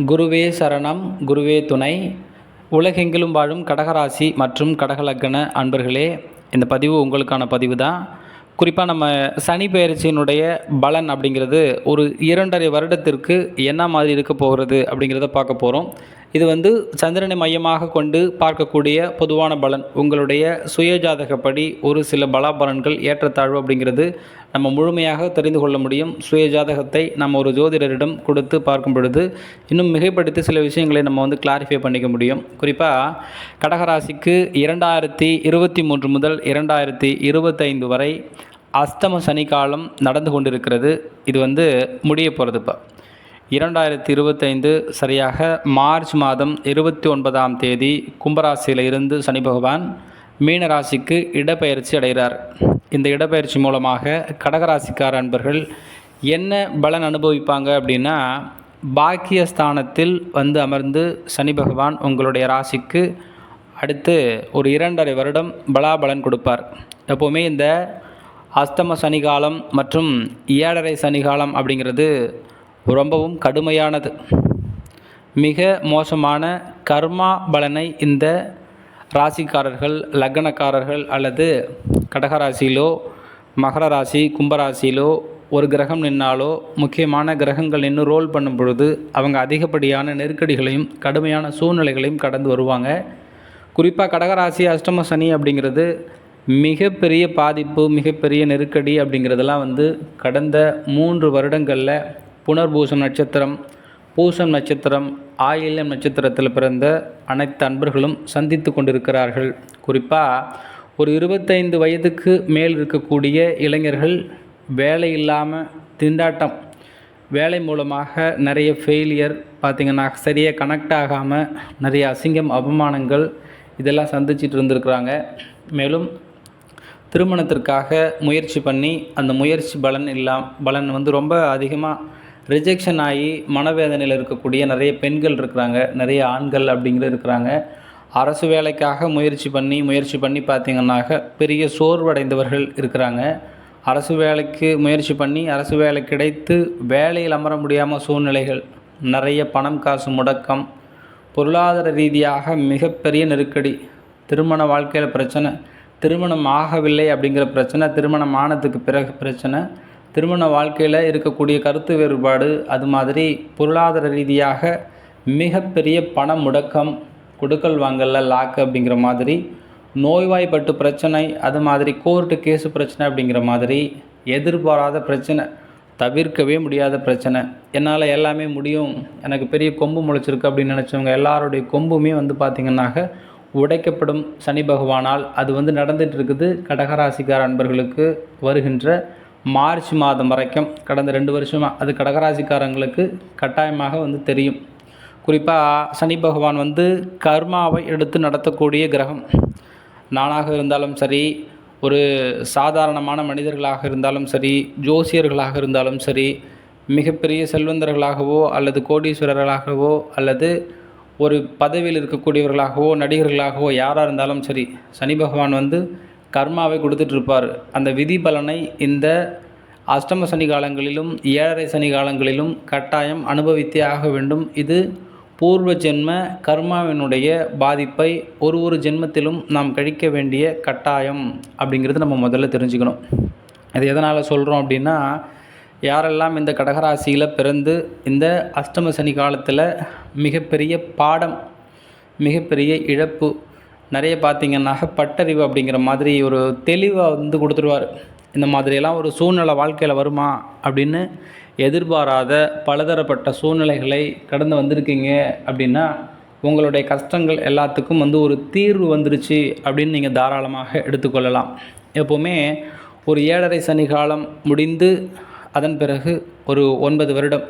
குருவே சரணம், குருவே துணை. உலகெங்கிலும் வாழும் கடகராசி மற்றும் கடகலக்கண அன்பர்களே, இந்த பதிவு உங்களுக்கான பதிவு தான். குறிப்பாக நம்ம சனி பெயர்ச்சியினுடைய பலன் அப்படிங்கிறது ஒரு 2.5 வருடத்திற்கு என்ன மாதிரி இருக்க போகிறது அப்படிங்கிறத பார்க்க போகிறோம். இது சந்திரனை மையமாக கொண்டு பார்க்கக்கூடிய பொதுவான பலன். உங்களுடைய சுயஜாதகப்படி ஒரு சில பலாபலன்கள் ஏற்றத்தாழ்வு அப்படிங்கிறது நம்ம முழுமையாக தெரிந்து கொள்ள முடியும். சுயஜாதகத்தை நம்ம ஒரு ஜோதிடரிடம் கொடுத்து பார்க்கும் பொழுது இன்னும் மிகைப்படுத்தி சில விஷயங்களை நம்ம கிளாரிஃபை பண்ணிக்க முடியும். குறிப்பாக கடகராசிக்கு 2023 முதல் 2025 வரை அஸ்தம சனி காலம் நடந்து கொண்டிருக்கிறது. இது முடிய போகிறது. இப்போ 2025 சரியாக மார்ச் மாதம் 29ஆம் தேதி கும்பராசியில் இருந்து சனி பகவான் மீனராசிக்கு இடப்பெயர்ச்சி அடைகிறார். இந்த இடப்பெயர்ச்சி மூலமாக கடகராசிக்கார அன்பர்கள் என்ன பலன் அனுபவிப்பாங்க அப்படின்னா, பாக்கியஸ்தானத்தில் அமர்ந்து சனி பகவான் உங்களுடைய ராசிக்கு அடுத்து ஒரு 2.5 வருடம் பலாபலன் கொடுப்பார். எப்போவுமே இந்த அஸ்தம சனிகாலம் மற்றும் 7.5 சனிகாலம் அப்படிங்கிறது ரொம்பவும் கடுமையானது. மிக மோசமான கர்மா பலனை இந்த ராசிக்காரர்கள், லக்னக்காரர்கள் அல்லது கடகராசியிலோ மகர ராசி கும்பராசியிலோ ஒரு கிரகம் நின்னாலோ, முக்கியமான கிரகங்கள் நின்று ரோல் பண்ணும் பொழுது அவங்க அதிகப்படியான நெருக்கடிகளையும் கடுமையான சூழ்நிலைகளையும் கடந்து வருவாங்க. குறிப்பாக கடகராசி அஷ்டம சனி அப்படிங்கிறது மிகப்பெரிய பாதிப்பு, மிகப்பெரிய நெருக்கடி அப்படிங்கிறதெல்லாம் கடந்த 3 வருடங்களில் புனர்பூசம் நட்சத்திரம், பூசம் நட்சத்திரம், ஆயில்யம் நட்சத்திரத்தில் பிறந்த அனைத்து அன்பர்களும் சந்தித்து கொண்டிருக்கிறார்கள். குறிப்பாக ஒரு 25 வயதுக்கு மேல் இருக்கக்கூடிய இளைஞர்கள் வேலை இல்லாமல் திண்டாட்டம், வேலை மூலமாக நிறைய ஃபெயிலியர், பார்த்திங்கன்னா சரியாக கனெக்ட் ஆகாமல் நிறைய அசிங்கம், அவமானங்கள் இதெல்லாம் சந்திச்சிட்டு இருந்திருக்கிறாங்க. மேலும் திருமணத்திற்காக முயற்சி பண்ணி அந்த முயற்சி பலன் ரொம்ப அதிகமாக ரிஜெக்ஷன் ஆகி மனவேதனையில் இருக்கக்கூடிய நிறைய பெண்கள் இருக்கிறாங்க, நிறைய ஆண்கள் அப்படிங்கிறது இருக்கிறாங்க. அரசு வேலைக்காக முயற்சி பண்ணி பார்த்திங்கன்னாக்க பெரிய சோர்வடைந்தவர்கள் இருக்கிறாங்க. அரசு வேலைக்கு முயற்சி பண்ணி அரசு வேலை கிடைத்து வேலையில் அமர முடியாமல் சூழ்நிலைகள், நிறைய பணம் காசு முடக்கம், பொருளாதார ரீதியாக மிகப்பெரிய நெருக்கடி, திருமண வாழ்க்கையில் பிரச்சனை, திருமணம் ஆகவில்லை அப்படிங்கிற பிரச்சனை, திருமணம் ஆனதுக்கு பிறகு பிரச்சனை, திருமண வாழ்க்கையில் இருக்கக்கூடிய கருத்து வேறுபாடு, அது மாதிரி பொருளாதார ரீதியாக மிகப்பெரிய பண முடக்கம், கொடுக்கல் வாங்கல லாக்கு அப்படிங்கிற மாதிரி, நோய்வாய்ப்பட்டு பிரச்சனை, அது மாதிரி கோர்ட்டு கேஸு பிரச்சனை அப்படிங்கிற மாதிரி எதிர்பாராத பிரச்சனை, தவிர்க்கவே முடியாத பிரச்சனை. என்னால் எல்லாமே முடியும், எனக்கு பெரிய கொம்பு முளைச்சிருக்கு அப்படின்னு நினச்சவங்க எல்லாருடைய கொம்புமே பார்த்திங்கன்னாக்க உடைக்கப்படும் சனி பகவானால். அது நடந்துகிட்டு இருக்குது. கடகராசிக்கார அன்பர்களுக்கு வருகின்ற மார்ச் மாதம் வரைக்கும் கடந்த 2 வருஷமாக அது கடகராசிக்காரங்களுக்கு கட்டாயமாக தெரியும். குறிப்பாக சனி பகவான் கர்மாவை எடுத்து நடத்தக்கூடிய கிரகம். நானாக இருந்தாலும் சரி, ஒரு சாதாரணமான மனிதர்களாக இருந்தாலும் சரி, ஜோசியர்களாக இருந்தாலும் சரி, மிகப்பெரிய செல்வந்தர்களாகவோ அல்லது கோடீஸ்வரர்களாகவோ அல்லது ஒரு பதவியில் இருக்கக்கூடியவர்களாகவோ நடிகர்களாகவோ யாராக இருந்தாலும் சரி, சனி பகவான் கர்மாவை கொடுத்துட்ருப்பார். அந்த விதி பலனை இந்த அஷ்டம சனி காலங்களிலும் 7.5 சனி காலங்களிலும் கட்டாயம் அனுபவித்தே ஆக வேண்டும். இது பூர்வ ஜென்ம கர்மாவினுடைய பாதிப்பை ஒரு ஜென்மத்திலும் நாம் கழிக்க வேண்டிய கட்டாயம் அப்படிங்கிறது நம்ம முதல்ல தெரிஞ்சுக்கணும். இது எதனால் சொல்கிறோம் அப்படின்னா, யாரெல்லாம் இந்த கடகராசியில் பிறந்து இந்த அஷ்டம சனி காலத்தில் மிகப்பெரிய பாடம், மிகப்பெரிய இழப்பு, நிறைய பார்த்திங்கன்னாக்க பட்டறிவு அப்படிங்கிற மாதிரி ஒரு தெளிவாக கொடுத்துருவார். இந்த மாதிரியெல்லாம் ஒரு சூழ்நிலை வாழ்க்கையில் வருமா அப்படின்னு எதிர்பாராத பலதரப்பட்ட சூழ்நிலைகளை கடந்து வந்திருக்கீங்க அப்படின்னா, உங்களுடைய கஷ்டங்கள் எல்லாத்துக்கும் ஒரு தீர்வு வந்துருச்சு அப்படின்னு நீங்கள் தாராளமாக எடுத்துக்கொள்ளலாம். எப்போவுமே ஒரு 7.5 சனி காலம் முடிந்து அதன் பிறகு ஒரு 9 வருடம்,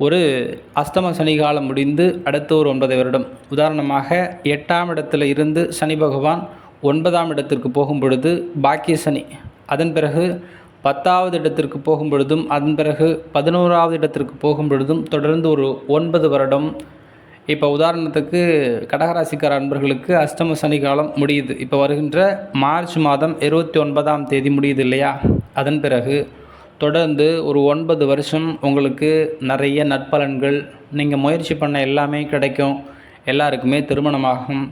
ஒரு அஸ்தம சனி காலம் முடிந்து அடுத்து ஒரு 9 வருடம். உதாரணமாக 8ஆம் இடத்துல இருந்து சனி பகவான் 9ஆம் இடத்திற்கு போகும் பொழுது பாக்கிய சனி, அதன் பிறகு 10வது இடத்திற்கு போகும் பொழுதும், அதன் பிறகு 11வது இடத்திற்கு போகும் பொழுதும் தொடர்ந்து ஒரு 9 வருடம். இப்போ உதாரணத்துக்கு கடகராசிக்கார அன்பர்களுக்கு அஷ்டம சனி காலம் முடியுது. இப்போ வருகின்ற மார்ச் மாதம் 29ஆம் தேதி முடியுது இல்லையா? அதன் பிறகு தொடர்ந்து ஒரு 9 வருஷம் உங்களுக்கு நிறைய நற்பலன்கள், நீங்கள் முயற்சி பண்ண எல்லாமே கிடைக்கும். எல்லாருக்குமே திருமணமாகும்.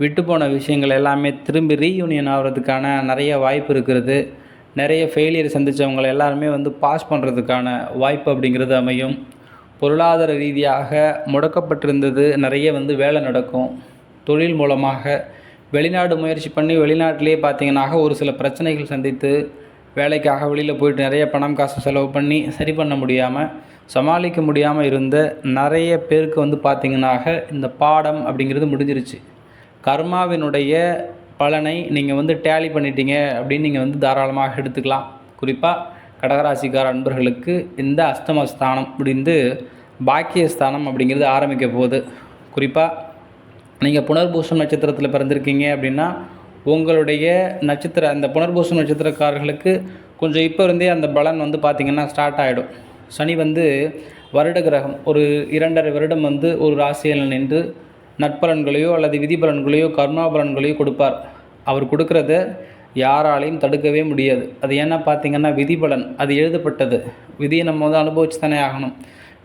விட்டு போன விஷயங்கள் எல்லாமே திரும்பி ரீயூனியன் ஆகிறதுக்கான நிறைய வாய்ப்பு இருக்கிறது. நிறைய ஃபெயிலியர் சந்தித்தவங்களை எல்லாருமே பாஸ் பண்ணுறதுக்கான வாய்ப்பு அப்படிங்கிறது அமையும். பொருளாதார ரீதியாக முடக்கப்பட்டிருந்தது நிறைய வேலை நடக்கும். தொழில் மூலமாக வெளிநாடு முயற்சி பண்ணி வெளிநாட்டிலேயே பார்த்தீங்கன்னாக்க ஒரு சில பிரச்சனைகள் சந்தித்து வேலைக்காக வெளியில் போயிட்டு நிறைய பணம் காசு செலவு பண்ணி சரி பண்ண முடியாமல் சமாளிக்க முடியாமல் இருந்த நிறைய பேருக்கு பார்த்திங்கனாக இந்த பாடம் அப்படிங்கிறது முடிஞ்சிருச்சு. கர்மாவினுடைய பலனை நீங்கள் டேலி பண்ணிட்டீங்க அப்படின்னு நீங்கள் தாராளமாக எடுத்துக்கலாம். குறிப்பாக கடகராசிக்கார அன்பர்களுக்கு இந்த அஷ்டமஸ்தானம் முடிந்து பாக்கியஸ்தானம் அப்படிங்கிறது ஆரம்பிக்க போகுது. குறிப்பாக நீங்கள் புனர்பூசம் நட்சத்திரத்தில் பிறந்திருக்கீங்க அப்படின்னா உங்களுடைய நட்சத்திர அந்த புனர்பூசம் நட்சத்திரக்காரர்களுக்கு கொஞ்சம் இப்போ இருந்தே அந்த பலன் பார்த்திங்கன்னா ஸ்டார்ட் ஆகிடும். சனி வருட கிரகம் ஒரு 2.5 வருடம் ஒரு ராசியில் நின்று நற்பலன்களையோ அல்லது விதி பலன்களையோ கர்மா பலன்களையோ கொடுப்பார். அவர் கொடுக்குறத யாராலையும் தடுக்கவே முடியாது. அது ஏன்னா பார்த்திங்கன்னா விதி பலன், அது எழுதப்பட்டது. விதியை நம்ம அனுபவிச்சு தானே ஆகணும்.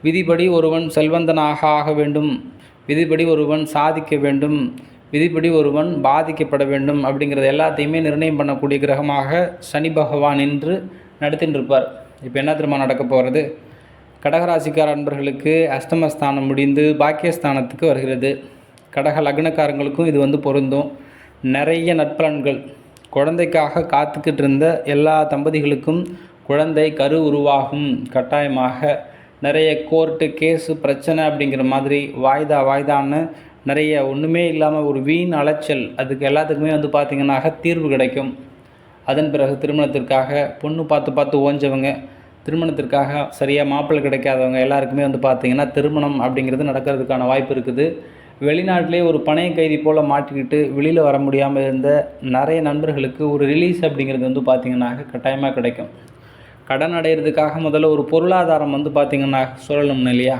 விதிப்படி ஒருவன் செல்வந்தனாக ஆக வேண்டும், விதிப்படி ஒருவன் சாதிக்க வேண்டும், விதிப்படி ஒருவன் பாதிக்கப்பட வேண்டும் அப்படிங்கிறது எல்லாத்தையுமே நிர்ணயம் பண்ணக்கூடிய கிரகமாக சனி பகவான் நின்று நடத்தின்னு இருப்பார். இப்போ என்ன திரும்ப நடக்க போகிறது? கடகராசிக்கார அன்பர்களுக்கு அஷ்டமஸ்தானம் முடிந்து பாக்கியஸ்தானத்துக்கு வருகிறது. கடக லக்னக்காரங்களுக்கும் இது பொருந்தும். நிறைய நற்பலன்கள். குழந்தைக்காக காத்துக்கிட்டு இருந்த எல்லா தம்பதிகளுக்கும் குழந்தை கரு உருவாகும். கட்டாயமாக நிறைய கோர்ட்டு கேஸு பிரச்சனை அப்படிங்கிற மாதிரி வாய்தான்னு நிறைய ஒன்றுமே இல்லாமல் ஒரு வீண் அலைச்சல், அதுக்கு எல்லாத்துக்குமே பார்த்திங்கன்னாக தீர்வு கிடைக்கும். அதன் பிறகு திருமணத்திற்காக பொண்ணு பார்த்து ஓஞ்சவங்க, திருமணத்திற்காக சரியாக மாப்பிள்ளை கிடைக்காதவங்க எல்லாருக்குமே பார்த்திங்கன்னா திருமணம் அப்படிங்கிறது நடக்கிறதுக்கான வாய்ப்பு இருக்குது. வெளிநாட்டிலே ஒரு பணைய கைதி போல் மாட்டிக்கிட்டு வெளியில் வர முடியாமல் இருந்த நிறைய நண்பர்களுக்கு ஒரு ரிலீஸ் அப்படிங்கிறது பார்த்திங்கன்னாக்க கட்டாயமாக கிடைக்கும். கடன் அடைகிறதுக்காக முதல்ல ஒரு பொருளாதாரம் பார்த்திங்கன்னா சொல்லணும்னு இல்லையா,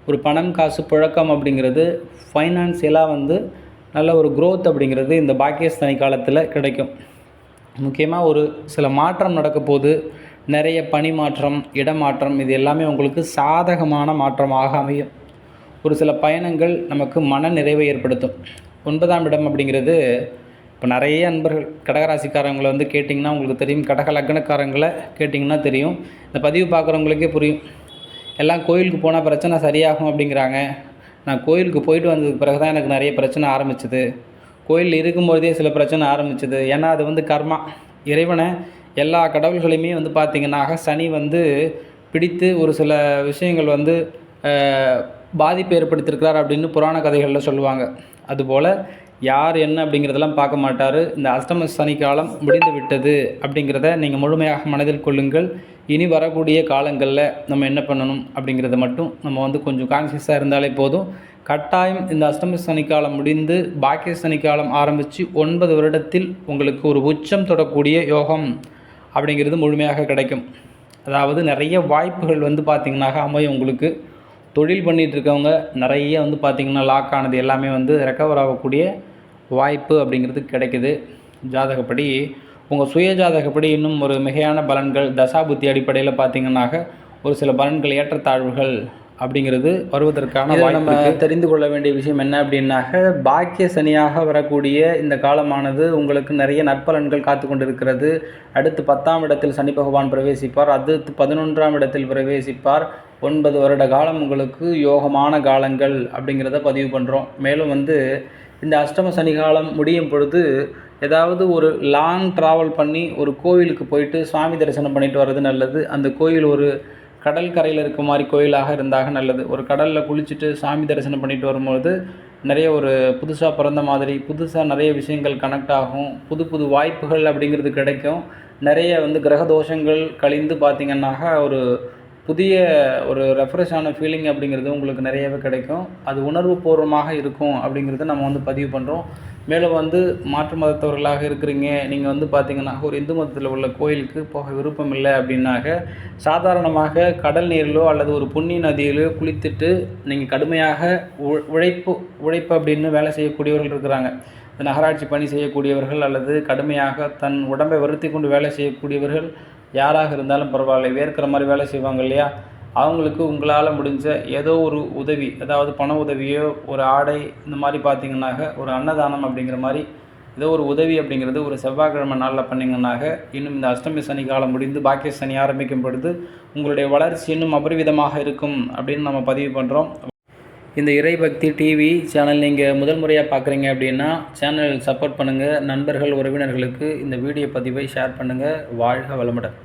ஒரு பணம் காசு புழக்கம் அப்படிங்கிறது ஃபைனான்சியலாக நல்ல ஒரு க்ரோத் அப்படிங்கிறது இந்த பாக்கியஸ்தானி காலத்தில் கிடைக்கும். முக்கியமாக ஒரு சில மாற்றம் நடக்க போது, நிறைய பணி மாற்றம், இடமாற்றம், இது எல்லாமே உங்களுக்கு சாதகமான மாற்றமாக அமையும். ஒரு சில பயணங்கள் நமக்கு மன நிறைவை ஏற்படுத்தும். 9ஆம் இடம் அப்படிங்கிறது இப்போ நிறைய அன்பர்கள் கடகராசிக்காரங்களை கேட்டிங்கன்னா உங்களுக்கு தெரியும், கடக லக்னக்காரங்களை கேட்டிங்கன்னா தெரியும், இந்த பதிவு பார்க்குறவங்களுக்கே புரியும். எல்லாம் கோயிலுக்கு போனால் பிரச்சனை சரியாகும் அப்படிங்கிறாங்க. நான் கோயிலுக்கு போயிட்டு வந்ததுக்கு பிறகு தான் எனக்கு நிறைய பிரச்சனை ஆரம்பிச்சுது. கோயிலில் இருக்கும்போதே சில பிரச்சனை ஆரம்பிச்சுது. ஏன்னா அது கர்மா. இறைவனை எல்லா கடவுள்களையுமே பார்த்திங்கன்னாக சனி பிடித்து ஒரு சில விஷயங்கள் பாதிப்பு ஏற்படுத்தியிருக்கிறார் அப்படின்னு புராண கதைகளில் சொல்லுவாங்க. அதுபோல் யார் என்ன அப்படிங்கிறதெல்லாம் பார்க்க மாட்டார். இந்த அஷ்டம சனி காலம் முடிந்து விட்டது அப்படிங்கிறத நீங்கள் முழுமையாக மனதில் கொள்ளுங்கள். இனி வரக்கூடிய காலங்களில் நம்ம என்ன பண்ணணும் அப்படிங்கிறத மட்டும் நம்ம கொஞ்சம் கான்சியஸாக இருந்தாலே போதும். கட்டாயம் இந்த அஷ்டம சனிக்காலம் முடிந்து பாக்கிய சனிக்காலம் ஆரம்பித்து 9 வருடத்தில் உங்களுக்கு ஒரு உச்சம் தொடக்கூடிய யோகம் அப்படிங்கிறது முழுமையாக கிடைக்கும். அதாவது நிறைய வாய்ப்புகள் பார்த்திங்கனாக அமையும். உங்களுக்கு தொழில் பண்ணிகிட்ருக்கவங்க நிறைய பார்த்திங்கன்னா லாக் ஆனது எல்லாமே ரெக்கவர் ஆகக்கூடிய வாய்ப்பு அப்படிங்கிறது கிடைக்குது. ஜாதகப்படி உங்கள் சுய ஜாதகப்படி இன்னும் ஒரு மிகையான பலன்கள் தசாபுத்தி அடிப்படையில் பார்த்திங்கன்னாக்க ஒரு சில பலன்கள் ஏற்றத்தாழ்வுகள் அப்படிங்கிறது வருவதற்கான நம்ம தெரிந்து கொள்ள வேண்டிய விஷயம் என்ன அப்படின்னாக்க, பாக்கிய சனியாக வரக்கூடிய இந்த காலமானது உங்களுக்கு நிறைய நற்பலன்கள் காத்து கொண்டிருக்கிறது. அடுத்து 10ஆம் இடத்தில் சனி பகவான் பிரவேசிப்பார். அடுத்து 11ஆம் இடத்தில் பிரவேசிப்பார். 9 வருட காலம் உங்களுக்கு யோகமான காலங்கள் அப்படிங்கிறத பதிவு பண்ணுறோம். மேலும் இந்த அஷ்டம சனி காலம் முடியும் பொழுது ஏதாவது ஒரு லாங் ட்ராவல் பண்ணி ஒரு கோவிலுக்கு போயிட்டு சுவாமி தரிசனம் பண்ணிட்டு வர்றது நல்லது. அந்த கோயில் ஒரு கடல் கரையில் இருக்க மாதிரி கோயிலாக இருந்தாக நல்லது. ஒரு கடலில் குளிச்சுட்டு சாமி தரிசனம் பண்ணிட்டு வரும்போது நிறைய ஒரு புதுசாக பிறந்த மாதிரி புதுசாக நிறைய விஷயங்கள் கனெக்ட் ஆகும். புது புது வாய்ப்புகள் அப்படிங்கிறது கிடைக்கும். நிறைய கிரக தோஷங்கள் கழிந்து பார்த்திங்கன்னாக ஒரு புதிய ஒரு ரெஃப்ரெஷ்ஷான ஃபீலிங் அப்படிங்கிறது உங்களுக்கு நிறையவே கிடைக்கும். அது உணர்வு பூர்வமாக இருக்கும் அப்படிங்கிறத நம்ம பதிவு பண்ணுறோம். மேலும் மாற்று மதத்தவர்களாக இருக்கிறீங்க, நீங்கள் பார்த்திங்கன்னா ஒரு இந்து மதத்தில் உள்ள கோயிலுக்கு போக விருப்பம் இல்லை அப்படின்னாக்க, சாதாரணமாக கடல் நீரிலோ அல்லது ஒரு புண்ணிய நதியிலோ குளித்துட்டு நீங்கள் கடுமையாக உழைப்பு அப்படின்னு வேலை செய்யக்கூடியவர்கள் இருக்கிறாங்க. நகராட்சி பணி செய்யக்கூடியவர்கள் அல்லது கடுமையாக தன் உடம்பை வருத்தி கொண்டு வேலை செய்யக்கூடியவர்கள், யாராக இருந்தாலும் பரவாயில்ல, வேர்க்கிற மாதிரி வேலை செய்வாங்க இல்லையா, அவங்களுக்கு உங்களால் முடிஞ்ச ஏதோ ஒரு உதவி, அதாவது பண உதவியோ, ஒரு ஆடை, இந்த மாதிரி பார்த்தீங்கன்னாக்க ஒரு அன்னதானம் அப்படிங்கிற மாதிரி ஏதோ ஒரு உதவி அப்படிங்கிறது ஒரு செவ்வாய்க்கிழமை நாளில் பண்ணிங்கன்னாக்க இன்னும் இந்த அஷ்டமி சனி காலம் முடிந்து பாக்கிய சனி ஆரம்பிக்கும் பொழுது உங்களுடைய வளர்ச்சி இன்னும் அபரிவிதமாக இருக்கும் அப்படின்னு நம்ம பதிவு பண்ணுறோம். இந்த இறைபக்தி டிவி சேனல் நீங்கள் முதல் முறையாக பார்க்குறீங்க அப்படின்னா சேனல் சப்போர்ட் பண்ணுங்கள். நண்பர்கள், உறவினர்களுக்கு இந்த வீடியோ பதிவை ஷேர் பண்ணுங்கள். வாழ்க வளமுடன்.